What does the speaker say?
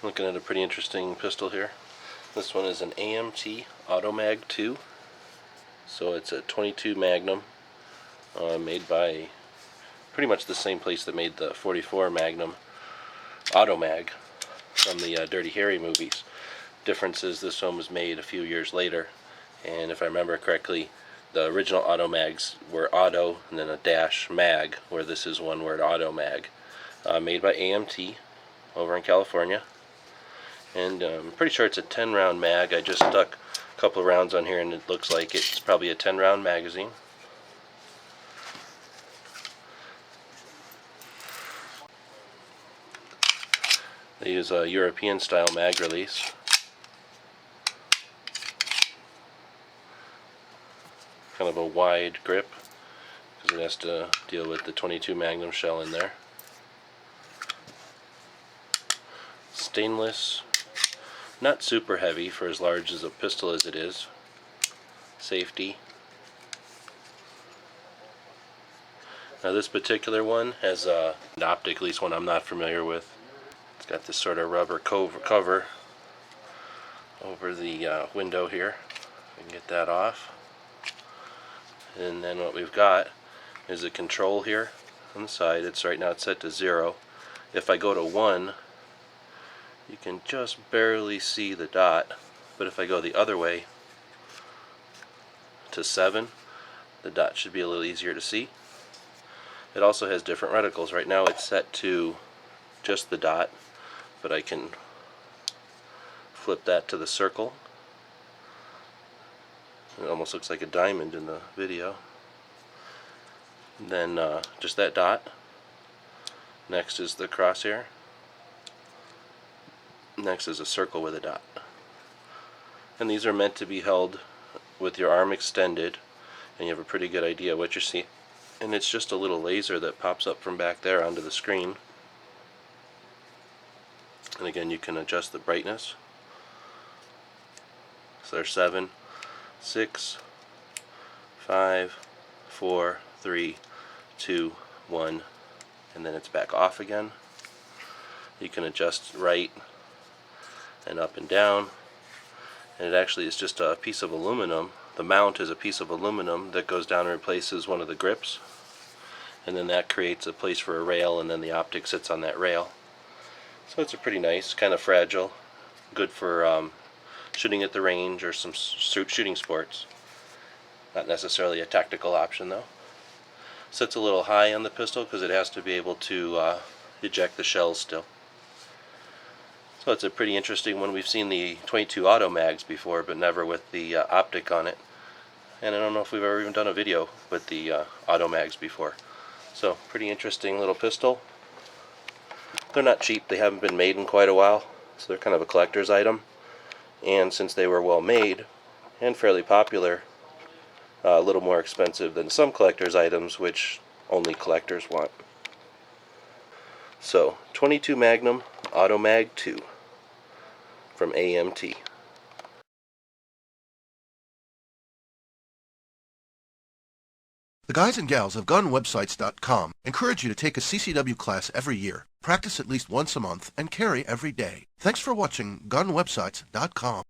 Looking at a pretty interesting pistol here. This one is an AMT Automag II. So it's a 22 Magnum, made by pretty much the same place that made the 44 Magnum Automag from the Dirty Harry movies. Difference is this one was made a few years later, and if I remember correctly, the original Automags were Auto and then a dash Mag, where this is one word Automag. Made by AMT over in California. And I'm pretty sure it's a 10 round mag. I just stuck a couple of rounds on here and it looks like it's probably a 10 round magazine. They use a European style mag release. Kind of a wide grip because it has to deal with the 22 Magnum shell in there. Stainless. Not super heavy for as large as a pistol as it is. Safety. Now this particular one has an optic, at least one I'm not familiar with. It's got this sort of rubber cover over the window here. I can get that off. And then what we've got is a control here on the side. It's right now it's set to 0. If I go to 1, you can just barely see the dot, but if I go the other way to 7, the dot should be a little easier to see. It also has different reticles. Right now it's set to just the dot, but I can flip that to the circle. It almost looks like a diamond in the video. And then just that dot. Next is the crosshair. Next is a circle with a dot. And these are meant to be held with your arm extended, and you have a pretty good idea what you see. And it's just a little laser that pops up from back there onto the screen. And again, you can adjust the brightness. So there's 7, 6, 5, 4, 3, 2, 1, and then it's back off again. You can adjust right and up and down, and it actually is just a piece of aluminum. The mount is a piece of aluminum that goes down and replaces one of the grips, and then that creates a place for a rail, and then the optic sits on that rail. So it's a pretty nice, kind of fragile, good for shooting at the range or some shooting sports. Not necessarily a tactical option though. Sits a little high on the pistol because it has to be able to eject the shells still. So it's a pretty interesting one. We've seen the 22 Auto Mags before, but never with the optic on it. And I don't know if we've ever even done a video with the Auto Mags before. So pretty interesting little pistol. They're not cheap. They haven't been made in quite a while, so they're kind of a collector's item. And since they were well made and fairly popular, a little more expensive than some collector's items, which only collectors want. So 22 Magnum Automag II from AMT. The guys and gals of GunWebsites.com encourage you to take a CCW class every year, practice at least once a month, and carry every day. Thanks for watching GunWebsites.com.